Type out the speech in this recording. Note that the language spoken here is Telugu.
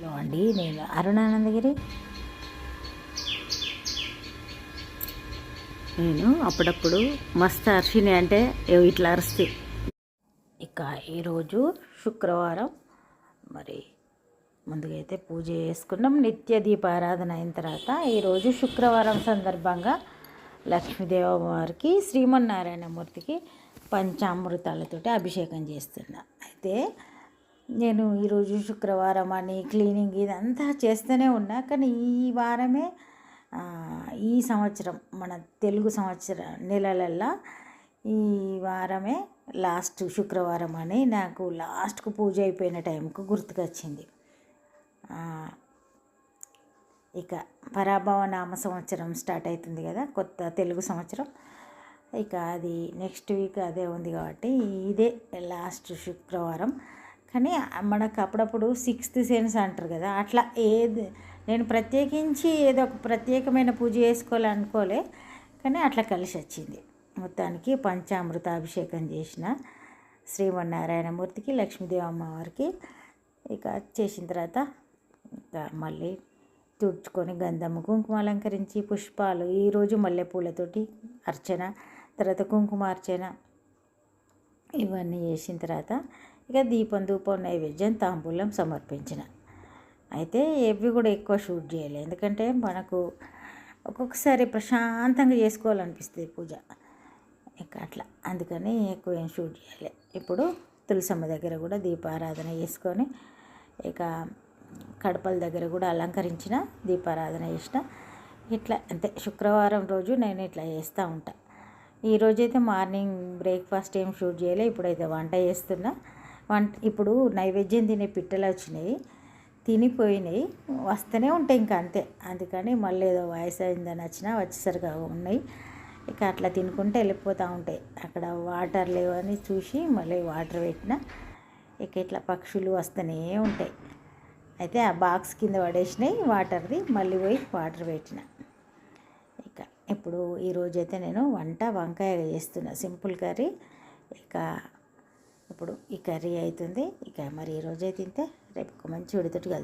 హలో అండి, నేను అరుణానందగిరి. నేను అప్పుడప్పుడు మస్తు అరిచినాయి అంటే ఇట్లా అరుస్తాయి. ఇక ఈరోజు శుక్రవారం, మరి ముందుగా అయితే పూజ చేసుకున్నాం. నిత్య దీపారాధన అయిన తర్వాత ఈరోజు శుక్రవారం సందర్భంగా లక్ష్మీదేవి వారికి, శ్రీమన్నారాయణమూర్తికి పంచామృతాలతోటి అభిషేకం చేస్తున్నా. అయితే నేను ఈరోజు శుక్రవారం అని క్లీనింగ్ ఇదంతా చేస్తూనే ఉన్నా, కానీ ఈ వారమే ఈ సంవత్సరం మన తెలుగు సంవత్సర నెలలల్లో ఈ వారమే లాస్ట్ శుక్రవారం అని నాకు లాస్ట్కు పూజ అయిపోయిన టైంకు గుర్తుకొచ్చింది. ఇక పరాభవ నామ సంవత్సరం స్టార్ట్ అవుతుంది కదా, కొత్త తెలుగు సంవత్సరం. ఇక అది నెక్స్ట్ వీక్ అదే ఉంది కాబట్టి ఇదే లాస్ట్ శుక్రవారం. కానీ మనకు అప్పుడప్పుడు సిక్స్త్ సెన్స్ అంటారు కదా, అట్లా ఏది నేను ప్రత్యేకించి ఏదో ఒక ప్రత్యేకమైన పూజ చేసుకోవాలనుకోలే, కానీ అట్లా కలిసి వచ్చింది. మొత్తానికి పంచామృత అభిషేకం చేసిన శ్రీమన్నారాయణమూర్తికి, లక్ష్మీదేవి అమ్మవారికి. ఇక చేసిన తర్వాత ఇంకా మళ్ళీ తుడుచుకొని గంధము కుంకుమ అలంకరించి పుష్పాలు, ఈరోజు మల్లెపూలతోటి అర్చన, తర్వాత కుంకుమార్చన ఇవన్నీ చేసిన తర్వాత ఇక దీపం ధూపం నైవేద్యం తాంబూలం సమర్పించిన. అయితే ఇవి కూడా ఎక్కువ షూట్ చేయాలి, ఎందుకంటే మనకు ఒక్కొక్కసారి ప్రశాంతంగా చేసుకోవాలనిపిస్తుంది పూజ. ఇక అట్లా అందుకని ఎక్కువ ఏం షూట్ చేయాలి. ఇప్పుడు తులసమ్మ దగ్గర కూడా దీపారాధన చేసుకొని, ఇక కడపల దగ్గర కూడా అలంకరించిన, దీపారాధన చేసిన. ఇట్లా అంతే శుక్రవారం రోజు నేను ఇట్లా చేస్తూ ఉంటా. ఈరోజైతే మార్నింగ్ బ్రేక్ఫాస్ట్ ఏం షూట్ చేయలే, ఇప్పుడైతే వంట చేస్తున్నా. ఇప్పుడు నైవేద్యం తినే పిట్టలు వచ్చినాయి, తినిపోయినాయి, వస్తూనే ఉంటాయి ఇంకా అంతే. అందుకని మళ్ళీ ఏదో వయసు అయిందని వచ్చినా వచ్చేసరిగా ఉన్నాయి. ఇక అట్లా తినుకుంటే వెళ్ళిపోతూ ఉంటాయి. అక్కడ వాటర్ లేవని చూసి మళ్ళీ వాటర్ పెట్టిన. ఇక ఇట్లా పక్షులు వస్తూనే ఉంటాయి. అయితే ఆ బాక్స్ కింద పడేసినాయి వాటర్ది, మళ్ళీ పోయి వాటర్ పెట్టిన. ఇక ఇప్పుడు ఈరోజైతే నేను వంకాయ చేస్తున్నా, సింపుల్ కర్రీ. ఇక ఇప్పుడు ఈ కర్రీ అవుతుంది. ఇక మరి ఈరోజే తింటే రేపు ఒక మంచి ఉడితోటి కలుగుతుంది.